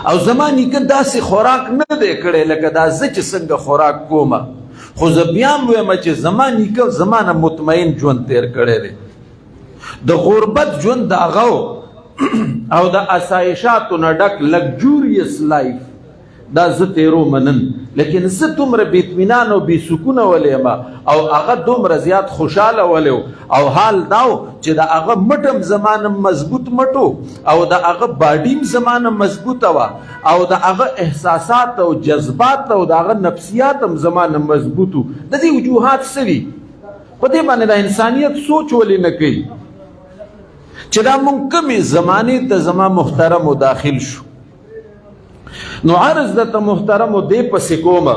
او زما نیکه داسې خوراک نه دی کړی لکه دا زه چې څنګه خوراک کومه، خو زه بیا هم ویم چې زما نیکه زما نه مطمئن ژوند تیر کړی دی. د غربت ژوند د هغه او د اسایشاتو نه ډک لګجوریس لایف دا زه تیرو منن، لیکن زه دومره بې اطمینان او بې سکونه ولی یم او هغه دومره زیات خوشحاله ولی او حال دا و چې د هغه مټم زما نه مضبوط مټو او د هغه باډیم زما نه مضبوطه وه او د هغه احساسات او جذبات او د هغه نفسیات هم زما نه مضبوطو. د دې وجوهات څه وي؟ په دې باندې د انسانیت سوچ ولې نه کوي چې دا مونږ کومې زمانې ته زما محترمو داخل شو. نو عرض درته محترمو دې پسې کومه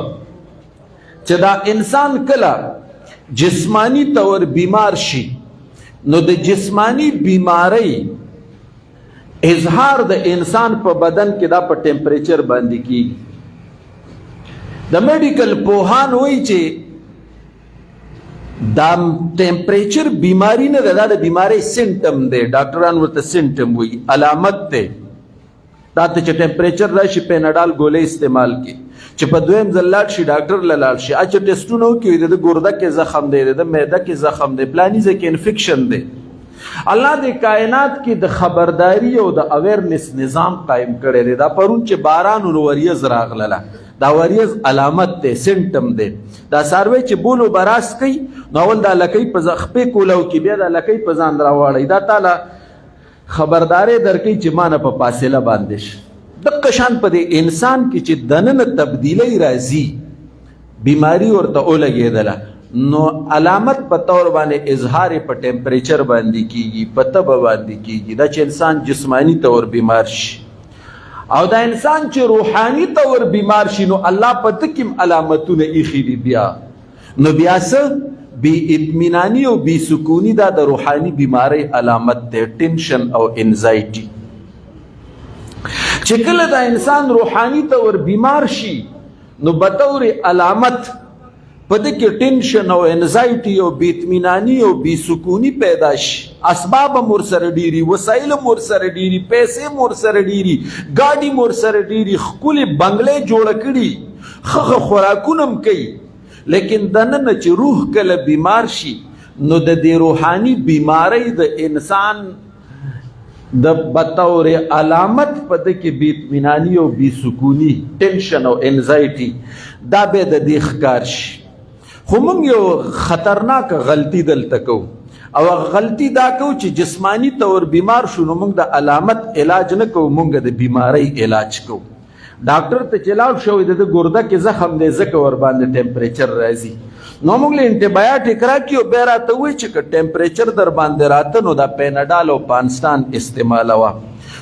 چې دا انسان کله جسمانی طور بیمار شي نو د جسمانی بیماری اظهار د انسان په بدن کې دا په ټمپریچر باندې کیږي. د میډیکل پوهان وایي چې دا ټمپریچر بیماری نه ده، دا د بیماری سمټم دی. ډاکټران ورته سمټم وایي، علامت دی. دا ته چې ټمپریچر راشي پیناډال ګولۍ استعمال کی، چې په دویم ځل لاړ شي ډاکټر له لاړ شي چې ټیسټونه وکړي د ګرده کې زخم دی، د معده کې زخم دی، پلاني ځای کې انفیکشن دی. الله د کائنات کې د خبرداري او د اویرنس نظام قائم کړی دی. دا پرون چې باران او وریځ راغله دا وریځ علامت دی، سمټم دی. دا څاروی چې بولو براس کوي نو اول دا لکۍ په خپې کولو کې بیا دا لکۍ په ځان راواړی، دا تعالی خبرداري درکې چې مانه په فاصله باندې شي. دغه شان په دې انسان کې چې دننه تبدیلی راځي، بیماری ورته ولګېدله نو علامت په طور باندې اظهار په ټمپریچر باندې کیږي، په تبه باندې کیږي. دا چې انسان جسمانی طور بیمار شي او دا انسان چې روحانی طور بیمار شي نو الله په دکم علامتونه ایښي دي. بیا نو بیا څه بی اطمینانی او بی سکونی دا د روحانی بیماری علامت دی، ټینشن او انزایټي. چې کله دا انسان روحانی طور بیمار شي نو بطور علامت په دې کې ټینشن او انزایټي او بی اطمینانی او بی سکونی پیدا شي. اسباب هم ورسره ډیري، وسایل هم ورسره ډیري، پیسې هم ورسره ډیري، ګاډي هم ورسره ډیري، ښکلې بنګلې جوړه کړي، ښه خوراکونه هم کوي. لیکن دننه چې روح کله بیمار شي نو د دې روحانی بیماری د انسان د بطور علامت په د کې بی اطمینانی او بی سکونی، ټینشن او انزایټي دا به د دې ښکار شي. خو موږ یو خطرناک غلطي دلته کوو او غلطي دا کوو چې جسمانی طور بیمار شو نو موږ د علامت علاج نه کوو، موږ د بیماری علاج کوو. ډاکټر ته چې لاړ شو د ګرده کې زخم دی ځکه ور باندې ټمپریچر راځي نو موږ له انټي راکړي او بیا راته وایي چې که ټمپریچر در باندې راته نو دا پیناډال او پانسټان استعمالوه.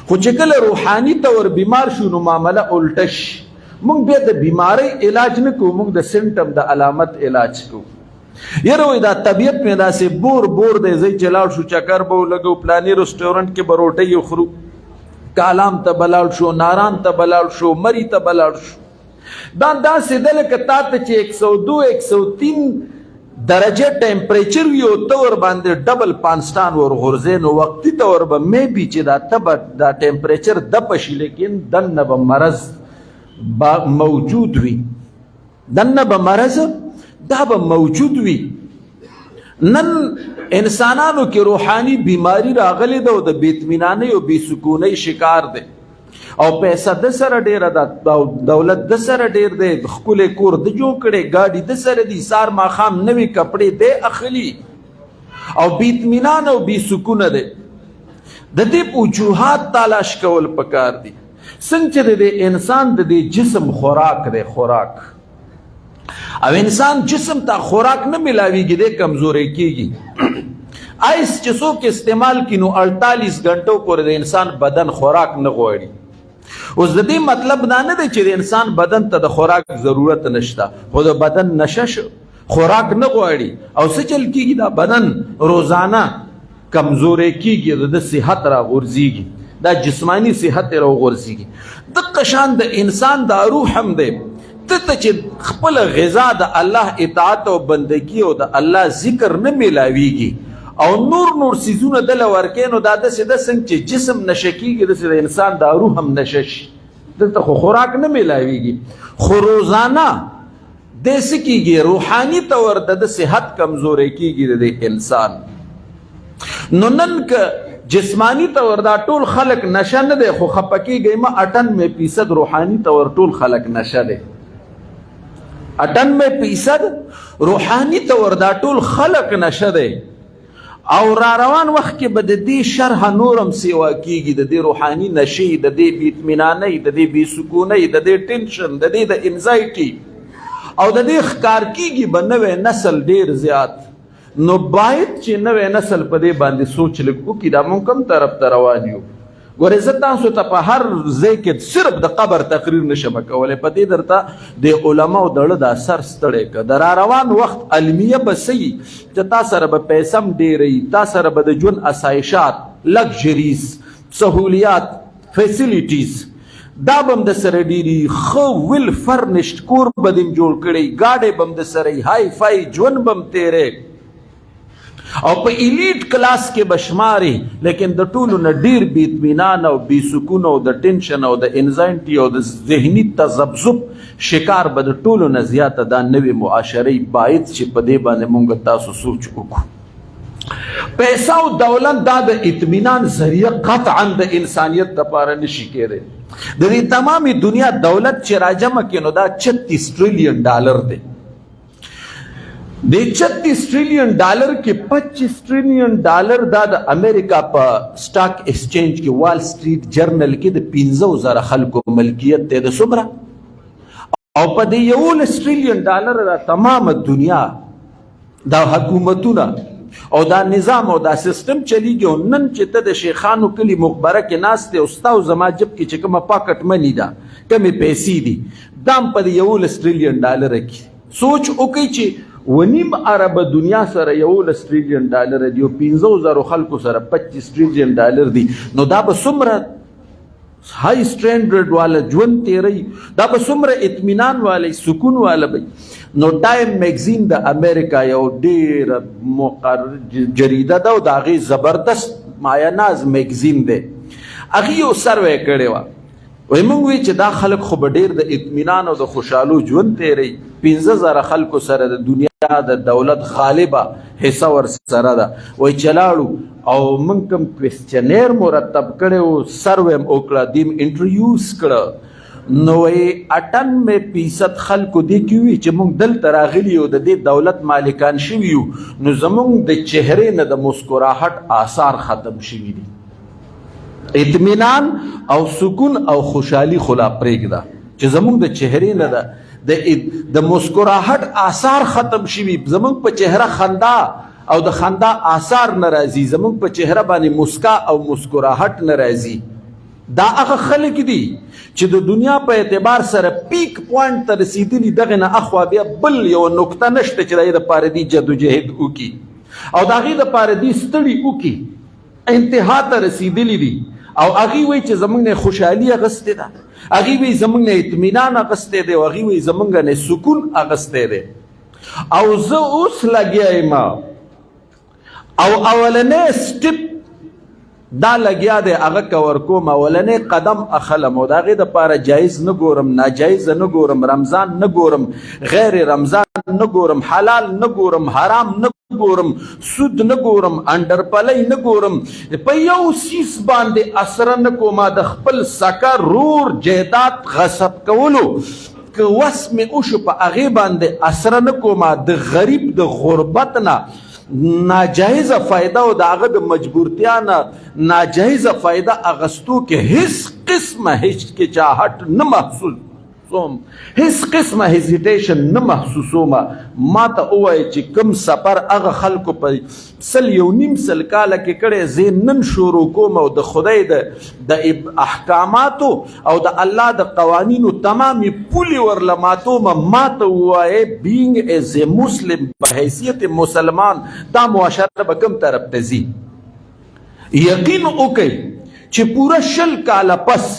خو چې کله روحاني طور بیمار شو نو معامله الټه شي. موږ بیا د بیماری علاج نه کوو، موږ د سمټم د علامت علاج کوو. یاره وایي دا طبیعت مې داسې بور دی، ځای چې لاړ شو چکر به ولګو، پلاني رسټورنټ کې به روټۍ وخورو، کالام ته بلاړ شو، ناران ته بلاړ شو، مری ته بلاړ شو. دا داسې ده لکه تا ته چې 102 103 درجه ټمپریچر وي او ته ور باندې ډبل پانسټان ور غورځې نو وقتي طور به میبي چې دا تبه دا ټمپریچر دپه شي، لیکن دننه به مرض موجود وي، دننه به مرض دا به موجود وي. نن انسانانو کې روحانی بیماری راغلی ده او د بې اطمینانۍ او بې سکونۍ شکار دی او پیسه د سره ډیره ده، دولت د سره ډیر دی، ښکلی کور د جوړ کړی، ګاډي د سره دي، سار ماښام نوي کپړې دی اخلي او بې اطمینان او بې سکونه دی. د دې وجوهات تلاش کول پکار دي. څنګه چې د انسان د دې جسم خوراک دی، خوراک او انسان جسم ته خوراک نه ملاویږي دی کمزوری کیږي. آیس چې څوک استعمال کی نو 48 غنټو پورې د انسان بدن خوراک نه غواړي. اوس د دې مطلب دا نه دی چې د انسان بدن ته د خوراک ضرورت نشته، خو د بدن نشش خوراک نه غواړي او څه چل کیږي دا بدن روزانه کمزوری کیږي، د صحت را غورځيږي، دا جسمانی صحت را غورځيږي. دغه شان د انسان دا روح هم دی. ته چې خپل غذا د الله اطاعت او بندگی او د الله ذکر نه ملاویږي او نور سیزونه دل ورکې نو دا داسې د څنګه چې جسم نشه کیږي داسې د انسان دا روح هم نشه شي. دلته خو خوراک نه میلاویږي، خو روزانه داسې کېږي روحاني طور د صحت کمزوری کېږي د انسان. نو نن که جسمانی طور دا ټول خلق نشه نه دی، خو خفه کېږئ مه 98% روحاني طور ټول خلق نشه دی. 98% روحاني طور دا ټول خلق نشه دی. او را روان وخت کې به د دې شرح نورم سیوا کېږي، د دې روحاني نشې، د دې بې اطمینانۍ، د دې بې سکونۍ، د دې ټینشن، د دې د انزایټي او د دې ښکار کېږي به نوی نسل ډېر زیات. نو باید چې نوی نسل په دې باندې سوچ لږ وکړي دا موږ کوم طرف ته روان یو. ګورې زه تاسو ته په هر ځای کې صرف د قبر تقریر نشم کولی، په دې درته د علماو دړه دا سر ستړی که د را روان وخت علمیه به څه چې تا سره به پیسه هم ډېره تا سره به د ژوند اسایشات، لګژریز، سهولیات، فیسیلیټیز دا به هم د سره ډېري، ښه ویل فرنشډ کور به دې جوړ کړی، ګاډی به هم د سره های فای ژوند به هم تیری او په ایلیټ کلاس کې بشماري، لیکن د ټولو نه ډیر بې اطمینان او بې سکون او د ټینشن او د انزایټي او د ذهني تذبذب شکار به د ټولو نه زیاته دا نوې معاشرې باید چې په دې باندې مونږ تاسو سوچ وکړو. پیسه او دولت دا د اطمینان ذریعه قطعا د انسانیت دپاره نشي کېدی. د دې تمامي دنیا دولت چې راجمع کړي نو دا 36 ټریلیون ډالر دی. د 36 ټریلیون ډالر کې 25 ټریلیون ډالر دا د امریکا په سټاک ایکسچینج کې وال سټریټ جرنل کې د 15,000 خلکو ملکیت دی د څومره، او په د 11 ټریلیون ډالر دا تمامه دنیا دا حکومتونه او دا نظام او دا سیستم چلیږي. او نن چې ته د شیخانو کلي مقبره کې ناست دی او ستا او زما جب کې چې کومه پاکټ منی ده، کمې پیسې دي، دا هم په د 11 ټریلیون ډالر کې سوچ وکړئ چې ونیم عرب دنیا سره 11 ټریلیون ډالر دی او 15,000 خلکو سره 25 ټریلیون ډالر دی. نو دا به څومره های سټینډرډ والا ژوند تیری، دا به څومره اطمینان والی سکون والا وي. نو ټایم میگزین د امریکا یو ډیر مقرر جریده ده او د هغې زبردست مایاناز میگزین دی، هغې یو سروی کړی وه، وایي موږ وی چې دا خلک خو به ډېر د اطمینان او د خوشحالو ژوند تیری، 15,000 خلکو سره د دنیا د دولت غالبه حصه ورسره ده. وایي چې لاړو او موږ کوم کوېسچنیر مرتب کړی و، سروی م وکړه، دې م انټرویوز کړه، نو وایي 98% خلکو دې کې وي چې موږ دلته راغلي یو د دې دولت مالکان شوي یو، نو زموږ د چهرې نه د مسکراهټ آثار ختم شوي دي. اطمینان او سکون او خوشحالي خو لا پرېږده چې زموږ د چهرې نه ده د مسکراهټ آثار ختم شوي، زموږ په چهره خندا او د خندا آثار نه راځي، زموږ په چهره باندې مسکا او مسکراهټ نه راځي. دا هغه خلک دي چې د دنیا په اعتبار سره پیک پوینټ ته رسیدلي، دغې نه اخوا بیا بل یو نقطه نشته چې د هغې دپاره دي جدوجهد وکړي او د هغې دپاره دي ستړي وکړي، انتها ته رسیدلي دي. او هغې وایي چې زموږ نه خوشحالي اخیستې ده، هغې وایي زموږ نه اطمینان اخیستی دی، او هغې وایي زموږ نه سکون اخیستی دی. او زه اوس لګیا یم او اولنی سټپ دا لګیا دی هغه کور کوم، اولنی قدم اخلم او د هغې دپاره جایز نه ګورم، ناجایزه نه ګورم، رمضان نه ګورم، غیر رمضان نه ګورم، حلال نه ګورم، حرام نه ګورم، سود نه ګورم، انډرپلی نه ګورم، په یو سیس باندې اثره نه کومه، د خپل سکه رور جیدات غصب کولو که وس مې وشو په هغې باندې اثره نه کومه، د غریب د غربت نه ناجایزه فایده او د هغه د مجبورتیا نه ناجایزه فایده اخیستو کې هیڅ قسمه هچکچاهټ نه محسوس محسوسوم، هیڅ قسمه هیزیټیشن نه محسوسومه. ما ته ووایه چې کوم سفر هغه خلکو په 1.5 کاله کې کړی، زه نن شروع کوم او د خدای د احکاماتو او د الله د قوانینو تمامې پولې ورله ماتومه. ما ته ووایه بینګ ایز ا مسلم، په حیثیت مسلمان دا معاشره به کوم طرف ته ځي. یقین وکئ چې پوره 20 کاله پس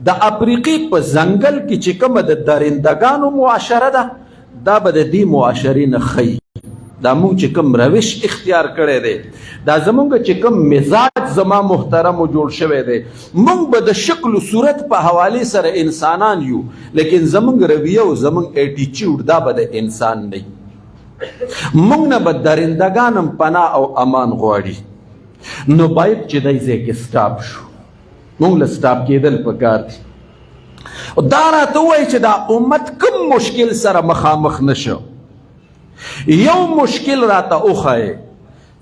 د افریقې په ځنګل کې چې کومه د درندګانو معاشره ده، دا به د دې معاشرې نه ښیي. دا مونږ چې کوم روش اختیار کړی دی، دا زمونږ چې کوم مزاج زما محترمو جوړ شوی دی، مونږ به د شکل و صورت په حوالې سره انسانان یو، لیکن زمونږ رویه او زمونږ ایټیچیوډ دا به د انسان نه وي. مونږ نه به درندگان هم پناه او امان غواړي. نو باید چې دی ځای کې سټاپ شو، مونږ له سټاپ کېدل پکار دي. دا راته ووایي چې دا امت کوم مشکل سره مخامخ نشو. یو مشکل راته وښایي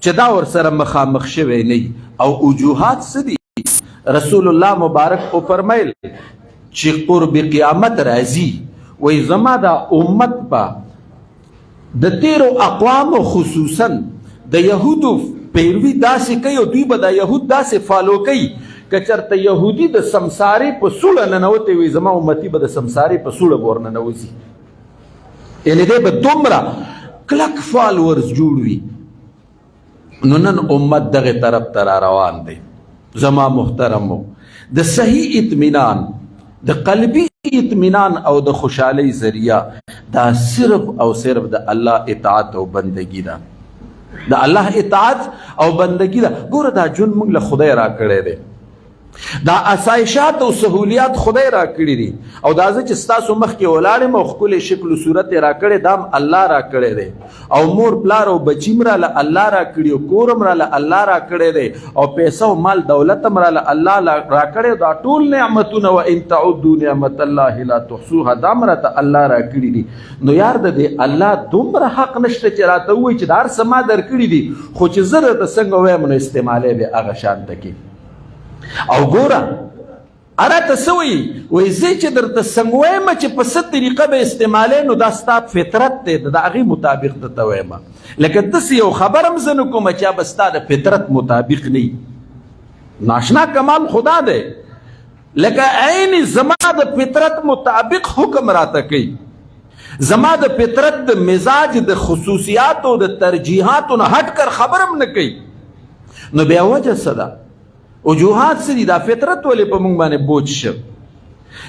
چې دا ورسره مخامخ شوی نه او وجوهات څه دي؟ رسول الله مبارک وفرمیل چې قرب قیامت راځي، وایي زما دا امت به د تیرو اقوامو خصوصا د یهودو پیروي داسې کوي او دوی به دا یهود داسې فالو کوي که چېرته یهودي د سمسارې په سوړه ننوتی وي، زما امتي به د سمسارې په سوړه به ورننوځي. یعنې دی به دومره کلک فالورز جوړ وي. نو نن امت دغه طرف ته را روان دی. زما محترمو، د صحیح اطمینان، د قلبي اطمینان او د خوشحالۍ ذریعه دا صرف او صرف د الله اطاعت او بندگی ده. د الله اطاعت او بندگی ده. ګوره دا ژوند موږ له خدای را کړی دی، دا اسایشات او سهولیات خدای را کړي دي، او دا زه چې ستاسو مخکې ولاړ یم او ښکلی شکل و صورت یې را کړی، دا هم الله را کړی دی. او مور پلار او بچي م راله الله را کړي، او کور هم راله الله را کړی دی، او پیسه او مال دولت هم راله الله را کړی. دا ټول نعمتونه و ان تعدوا نعمت الله لا تحصوها، دا هم راته الله را کړي دي. نو یار د دې الله دومره حق نشته چې راته ووایي چې دا هر څه ما در کړي دي، خو چې زه درته څنګه ووایم نو استعمالی به هغه شانته کې. او ګوره اراته څه وایي؟ وایي زه چې درته څنګه وایم چې په څه طریقه به استعمالی نو دا ستا فطرت دی، د هغې مطابق درته وایم. لکه داسې یو خبر هم زه نه کوم چې هغه به ستا د فطرت مطابق نه وي. ناشنا کمال خدا دی، لکه عین زما د فطرت مطابق حکم راته کوي، زما د فطرت د مزاج د خصوصیاتو د ترجیحاتو نه هټ کر خبر هم نه کوي. نو بیا وجه څه ده؟ وجوهات څه دي؟ دا فطرت ولې په موږ باندې بوج شو؟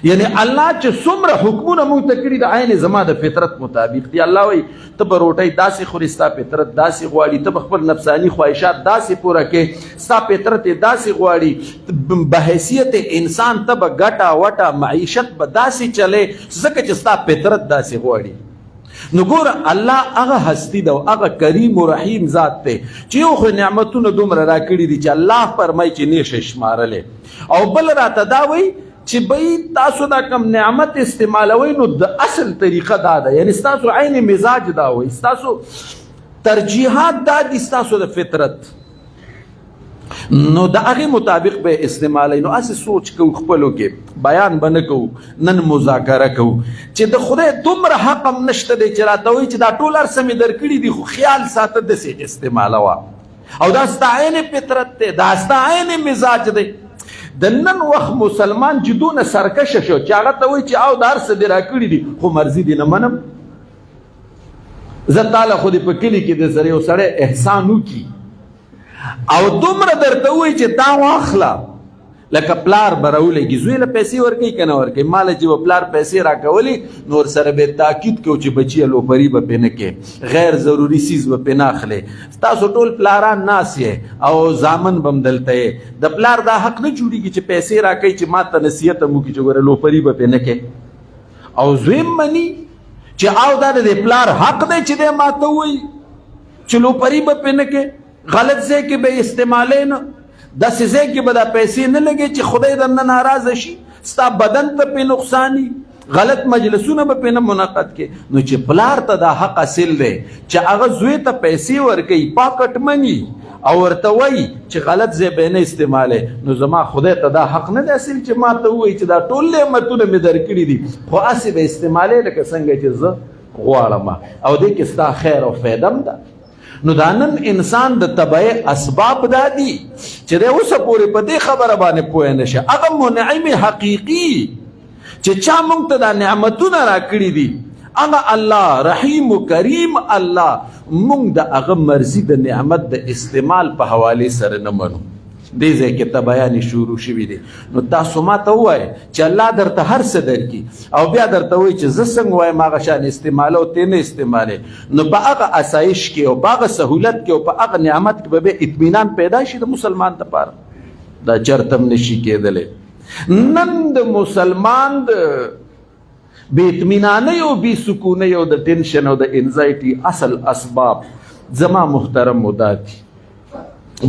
یعنی الله چې څومره حکمونه موږ ته کړي د عین زما د فطرت مطابق دي. الله وایي ته به روټۍ داسې خورې، ستا فطرت داسې غواړي، ته به خپل نفساني خواهشات داسې پوره کوې، ستا فطرت یې داسې غواړي، بحیثیت انسان ته به ګټه وټه معیشت به داسې چلې ځکه چې ستا فطرت داسې غواړي. نو ګوره الله هغه هستی ده او هغه کریم و رحیم ذات دی چې یو خو نعمتونه دومره را کړي دي چې الله فرمایي چې نیشه شمارلی، او بل راته دا وایي چې بی تاسو دا کم نعمت استعمالوي نو د اصل طریقه دا ده، یعنی ستاسو عین مزاج دا وایي، ستاسو ترجیحات دا دي، ستاسو د فطرت، نو د هغې مطابق به استعمالی. نو هسې سوچ کوو خپلو کې، بیان به نه کوو، نن مذاکره کوو چې د خدای دومره حق هم نشته دی چې راته وایي چې دا ټول هر څه مې در کړي دي، خو خیال ساته داسې استعمالوه، او دا ستا عین فطرت دی، دا ستا عین مزاج دی. د نن وخت مسلمان چې دونه سرکشه شو چې هغه ته وایي چې او دا هر څه دې را کړي دي، خو مرضي دې نه منم. زه تاله خو دې په کلي کې د سره یو سړی احسان وکړي او دومره درته وایي چې دا واخله، لکه پلار به راولېږي، زوی له پیسې ورکوي که نه ورکوي، ما له چې به پلار پیسې راکولې نو ورسره به تاکید کوو چې بچیه لوپري به پې نه کې، غیر ضروري څیز به پې نه اخلې. ستاسو ټول پلاران ناست یې او زامن به هم دلته یې، د پلار دا حق نه جوړېږي چې پیسې راکوي چې ما ته نصیحت هم وکړي چې ګوره لوپري به پې نه کې، او زوی هم مني چې او دا د پلار حق دی چې دی ما ته ووایي چې لوپري به پې نه کې. غلط ځای کې به استعمالی نه، داسې ځای کې به دا پیسې نه لګي چې خدای درنه ناراضه شي، ستا بدن ته پې نقصاني، غلط مجلسونه به پې نه منعقد کې. نو چې پلار ته دا حق حاصل دی چې هغه زوی ته پیسې ورکوي، پاکټ مني، او ورته وایي چې غلط ځای به نه استعمالی، نو زما خدای ته دا حق نه دی حاصل چې ما ته ووایي چې دا ټول نعمتونه مې در کړي دي، خو هسې به استعمالی لکه څنګه چې زه غواړم، او دې کې ستا خیر او فایده هم ده. نو دا نن انسان د تبعی اسباب دا دي چې دی اوسه پورې په دې خبره باندې پوه نه شه. هغه منعم حقیقي چې چا موږ ته دا نعمتونه را کړي دي، هغه الله رحیم و کریم الله، موږ د هغه مرضي د نعمت د استعمال په حوالې سره نه منو. دې ځای کې تبیانې شروع شوي دي. نو تاسو ما ته ووایئ چې الله درته هر څه درکړي او بیا درته وایي چې زه څنګه وایم هغه شان استعمالوه او ته نه استعمالوې، نو په هغه اسایش کې او په هغه سهولت کې او په هغه نعمت کې به بیا اطمینان پیدا شي د مسلمان دپاره. دا چرته هم نشي کېدلی. نن د مسلمان د بې اطمینانۍ او بې سکونۍ او د ټینشن او د انزایټي اصل اسباب زما محترمو دا دي.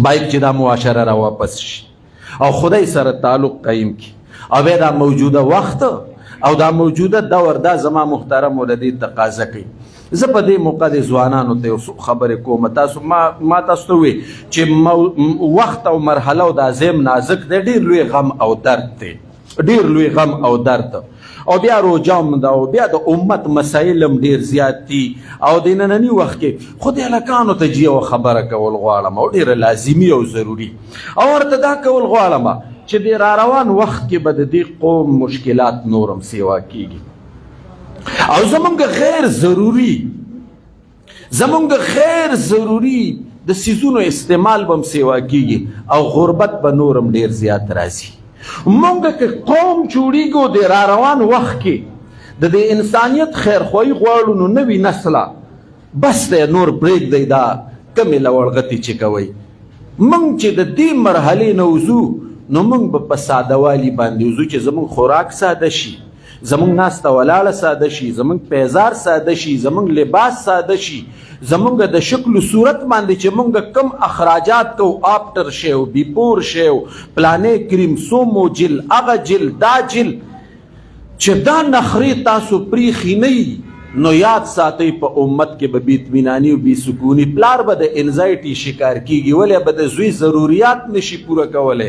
باید چې دا معاشره را واپس شي او خدای سره تعلق قایم کړي او بیا دا موجوده وخت او دا موجوده دور دا زما محترمو له دې تقاضا کوي. زه په دې موقع د ځوانانو ته یو څو خبرې کوم. تاسو ما تاسو ته ووایي چې وخت او مرحله او دا ذهن نازک دی، ډېر لوی غم او درد دی، ډېر لوی غم او درد او بیا روجام ده او بیا د امت مسایل هم ډېر زیات دي او د ننني وخت کې خو د هلکانو ته جي یوه خبره کول غواړم او ډېره لازمي او ضروري او ورته دا کول غواړم چې د راروان وخت کې به د دې قوم مشکلات نور هم سیوا کېږي او زمونږ غیر ضروري د څیزونو استعمال به هم سیوا کېږي او غربت به نور هم ډېر زیات راځي. مونږ که قوم جوړیږو د راروان وخت کې د دې انسانیت خیرخواهي غواړو نو نوي نسله بس دی نور پرېږدئ دا کمې لوړغتې چې کوئ. مونږ چې د دې مرحلې نه وځو نو مونږ به په ساده والي باندې وځو چې زمونږ خوراک ساده شي، زمونږ ناسته ولاړه ساده شي، زمونږ پیزار ساده شي، زمونږ لباس ساده شي، زمونږ د شکل و صورت باندې چې مونږ کم اخراجات کو آفټر شی و بیپور شی و پلانې کریم سومو جل هغه جل دا جل چې دا نخرې تاسو پریښي نه نو یاد ساتئ په امت کې به بې اطمیناني او بې سکوني. پلار به د انزایټي شکار کېږي ولې به د زوی ضروریات نشي پوره کولی.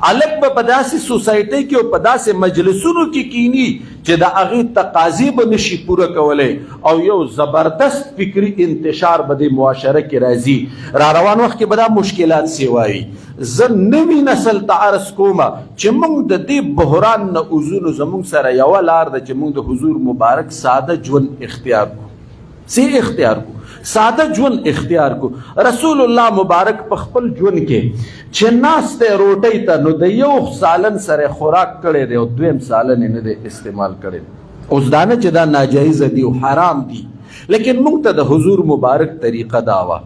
هلک به په داسې سوسایټۍ کې او په داسې مجلسونو کې کینی چې د هغې تقاضې به نشي پوره کولی او یو زبردست فکري انتشار به د معاشره کې راځي. را روان وخت کې به دا مشکلات سیوایي. زه نوي نسل ته عرض کومه چې موږ د دې بحران نه وځو نو زموږ سره یوه لار ده چې موږ د حضور مبارک ساده ژوند اختیار کو. ساده ژوند اختیار کو. رسول الله مبارک په خپل ژوند کې چې ناست دی روټۍ ته نو د یو سالن سره خوراک کړی دی او دویم سالن یې نه دی استعمال کړی. اوس دا نه چې دا ناجایزه دي او حرام دي، لیکن موږ ته د حضور مبارک طریقه دا وه.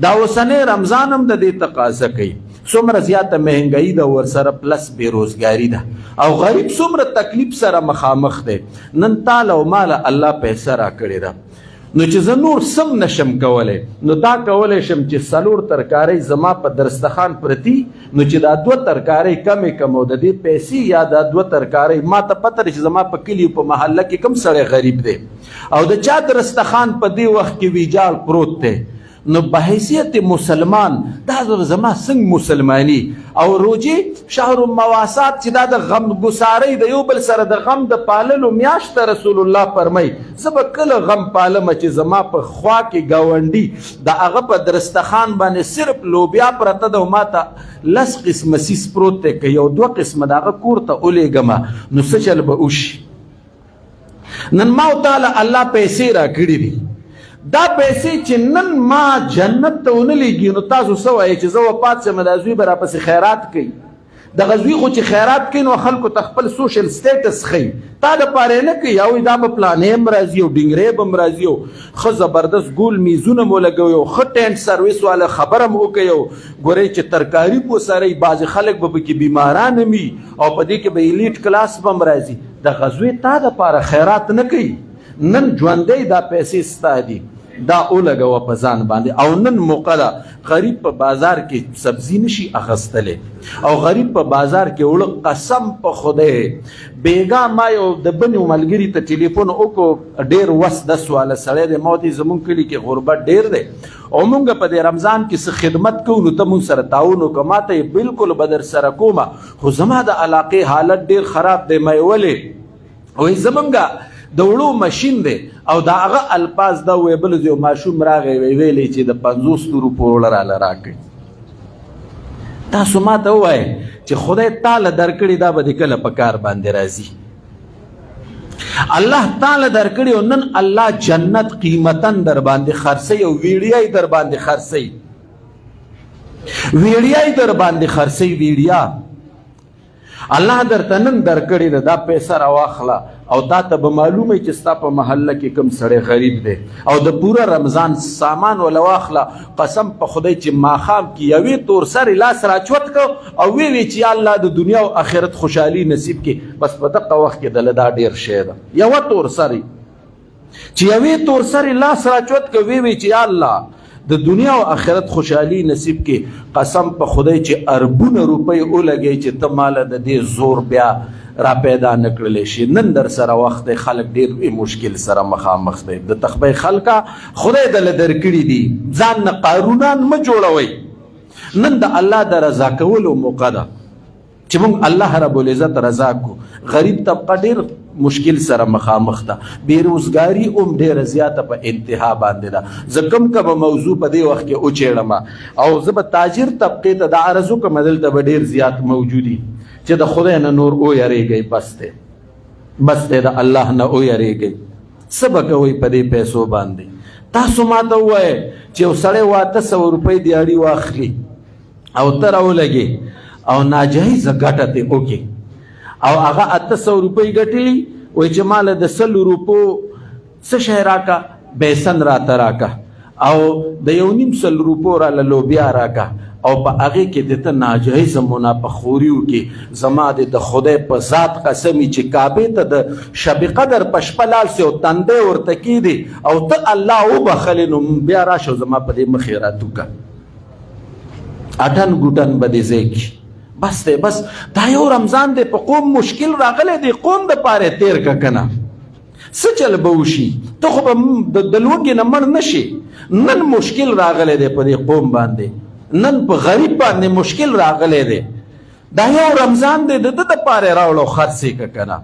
دا اوسنی رمضان هم د دې تقاضا کوي. څومره زیاته مهنګایي ده ورسره پلس بېروزګاري ده او غریب څومره تکلیف سره مخامخ دی. نن تاله او ماله الله پیسه راکړې ده نو چې زه نور سم نشم کولی نو دا کولی شم چې 4 ترکارۍ زما په درستخان پرتي نو چې دا 2 ترکارۍ کمې کم او د دې پیسې یا دا 2 ترکارۍ ما ته پته ده چې زما په کلي په محله کې کم سړی غریب دی او د چا درستخان په دې وخت کې ویجاړ پروت دی نو په حیثیت مسلمان دا زما څنګه مسلمانی او روجې شهر مواسات چې دا د غم ګسارۍ د یو بل سره د غم د پاللو میاشت رسول الله فرمای زه به کله غم پالم چې زما په خوا کې ګاونډي د هغه په درستخان باندې صرف لوبیا پرته ده او ما ته 10 قسمه سیس پروت دی که یو 2 قسمه د هغه کور ته ولیږمه نو څه چل به وشي. نن ما تعالی الله پیسې راکړي دي، دا پیسې چې نن ما جنت ته ونه لیږي نو تاسو څه وایئ چې زه وفات شم دا زوی به راپسې خیرات کوي. دغه زوی خو چې خیرات کوي نو خلکو ته خپل سوشل سټیټس ښیي، تا دپاره یې نه کوي. او دا به پلانې هم راځي او ډنګرې به هم راځي او ښه زبردست ګول میزونه مو لګوي او ښه ټینټ سروس والا خبره هم وکوي او ګورئ چې ترکاري په سره بعضې خلک به پکې بیماران هم وي او په دې کې به ایلیټ کلاس به هم راځي. دغه زوی تا دپاره خیرات نه کوي. نن ژوندی دا پیسې ستا دي دا اولګوه په ځان باندې او نن موقع ده غریب په بازار کې سبزي نشي اخیستلی او غریب په بازار کې وړه قسم په خدای بیګا ما یو د بنو ملګري ته ټلیفون وکړو ډېر وس 10 واله سړی دی ما ورته زمونږ کلي کې غربت ډېر دی او مونږ په دې رمضان کې څه خدمت کوو نو ته مونږ سره تعاون وکړه. ما ته یې بلکل به در سره کومه خو زما د علاقې حالت ډېر خراب دی. ما یې ولې وایي زمونږ د وړو ماشین دی او د هغه الفاظ دا وی بل یو ماشوم راغی ویلې چې د 50 روپو وړه راله راکړي. تاسو ما ته ووایئ چې خدای تعالی درکړي دا به د کله په کار باندې راځي. الله تعالی درکړي او نن الله جنت قیمتن در باندې خرڅوي او ویډیای در باندې خرڅوي. ویړیا در باندې خرڅي ویړیا الله درته نن درکړې ده دا پیسه راواخله او تا ته به معلومه چې ستا په محله کې کوم سړی غریب دی او د پوره رمضان سامان ولا واخله قسم په خدای چې ماښام کې یوې تور سرې لاس راچوت کو او وی چې الله د دنیا او آخرت خوشحالي نصیب کې بس په دغه وخت کې دله دا ډېر شی ده یوه تور سرې چې یوې تور سرې لاس راچوت کو وی چې الله د دنیا او آخرت خوشحالي نصیب کې قسم په خدای چې اربونه روپۍ ولګي چې ته ماله د دې زور بیا را پیدا نکړلی شي نن در سره وخت دی خلک ډېر مشکل سره مخامخ دی د تخبی خلکه خدای دله درکړي دي ځان نه قارونان مه جوړوئ نن د الله د رضا کولو موقع ده چې موږ الله رب العزت رضا کو غریب طبقه ډېر مشکل سره مخامخ ده بیروزګاري هم ډېره زیاته په انتها باندې ده زه کوم کومه موضوع په دې وخت کې وچېړم او زه به تاجر طبقې ته د عرض وکړم دلته به ډېر زیات موجودي چې د خدای نه نور ویریږئ بس دی د الله نه ویریږئ څه به کوئ په دې پیسو باندې تاسو ما ته ووایئ چې یو سړی 800 روپۍ دیاړي واخلي او ته راولګې او ناجایزه ګټه ترې وکړي او هغه 800 روپۍ ګټلي وایي چې ماله د 100 روپو څه شی راکه بیسن راته راکه او د 1.5 روپو راله لوبیا راکه او په هغې کې د ته ناجایزه منافخوري وکړي زما د خدای په ذات قسمي چې کعبې ته د شب قدر په شپه لاړ سي او تندی ورته کېدي او ته الله وبخلې نو بیا راشه زما په دې مخې راتوکه اټن ګوټن به دې ځای کې بس دی بس دا یو رمضان دی په قوم مشکل راغلی دی قوم د پاره تیر که کنه څه چل به وشي ته خو به د لوږې نه مړ نه شي نن مشکل راغلی دی په دې قوم باندې نن په غریب باندې مشکل راغلی دی دا یو رمضان دی د ده دپاره راوړو خرڅې که کنه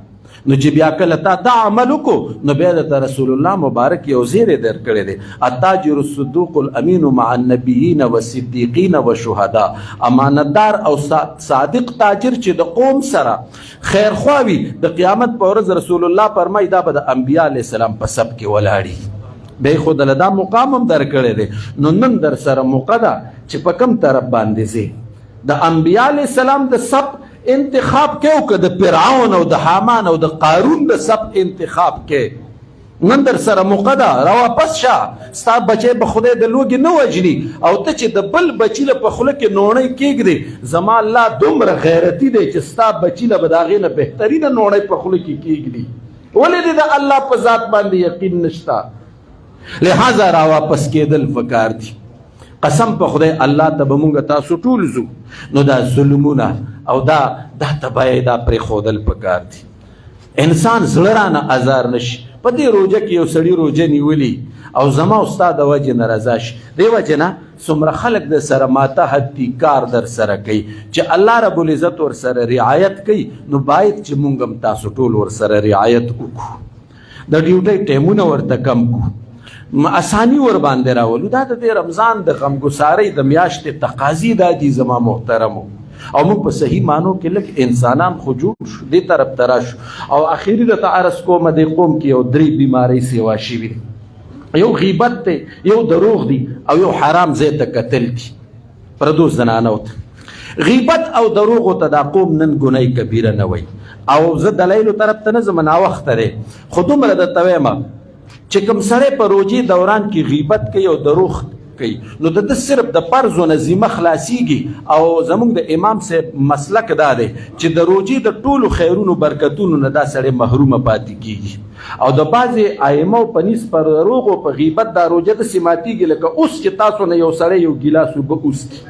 نو چې بیا کله تا دا عمل وکړو نو بیا درته رسول الله مبارک یو زیری درکړی دی التاجر الصدوق الامین مع النبیین والصدیقین والشهداء امانتدار او صادق تاجر چې د قوم سره خیرخوا وي د قیامت په ورځ رسول الله فرمایي دا به د انبیا علیه السلام په سب کې ولاړي بیا خو دله دا مقام هم درکړی دی نو نن در سره موقع ده چې په کوم طرف باندې ځې د انبیا علیه السلام د سب انتخاب کې او که د فرعون او د حامان او د قارون د سب انتخاب کې نن در سره موقع ده را واپس شه ستا بچی به خدای د لوږې نه وجني او ته چې د بل بچي له په خوله کې نوڼۍ کېږدې زما الله دومره غیرتي دی چې ستا بچي له به د هغې نه بهترینه نوڼۍ په خوله کې کېږدي ولې دې د الله په ذات باندې یقین نشته لہذا را واپس کېدل پکار دي قسم په خدای الله ته به مونږ تاسو ټول ځو نو دا ظلمونه او دا تباهي دا پرېښودل پکار دي انسان زړه رانه ازار نشي په دې روژه کې یو سړي روژه نیولي او زما او ستا د وجې نه رضا شي دې وجې نه څومره خلک د سره ماته حدي کار در سره کوي چې الله رب العزت ورسره رعایت کوي نو باید چې مونږ هم تاسو ټول ورسره رعایت وکړو د ډیوټۍ ټایمونه ورته کم کړو اسانی ور باندې راولو دا د رمضان د غمګسارۍ د میاشتې تقاضي دا دي زما محترمو او موږ په صحیح معنو کې لږ انسانان خو جوړ شو دې طرف ته راشو او اخري درته عرض کومه دې قوم کې یو 3 بیمارۍ سیوا شوي دي یو غیبت دی یو دروغ دی او یو حرام ځای ته کتل دي پردو زنانو ته غیبت او دروغو ته دا قوم نن ګناه کبیره نه وایي او زه دلایلو طرف ته نه ځم ناوخته دی خو دومره درته وایم چې کوم سړی په روژې دوران کې غیبت کوي او دروغ کوي نو د صرف د فرضو نه ذمه خلاصیږي او زموږ د امام صاحب مسلک دا دی چې د روژې د ټولو خیرونو برکتونو نه دا سړی محرومه پاتې کیږي او د بعضې ائمو په نیس پر دروغو په غیبت دا روژه داسې ماتیږي لکه اوس چې تاسو نه یو سړی یو ګیلاس اوبه اوسکي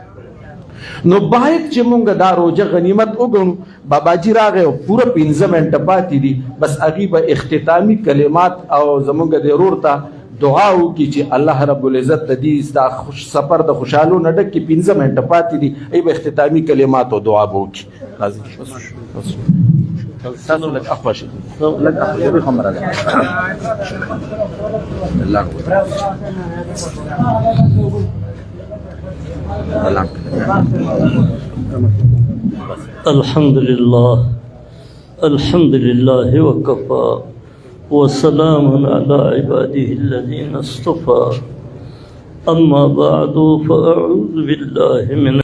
نو باید چې مونږ دا روژه غنیمت وګڼو باباجي راغی او پوره 15 منټه پاتې دي بس هغې به اختتامي کلمات او زمونږ د ورور ته دعا وکړي چې الله رب العزت د دې دا سفر د خوشحالو نه ډک کې 15 منټه پاتې دي ای به اختتامي کلمات او دعا به وکړي تاسو لږ اخوا شئ لږ اخوا شئ هم راځه الحمد لله وكفى وسلام على عباده الذين اصطفى أما بعد فأعوذ بالله من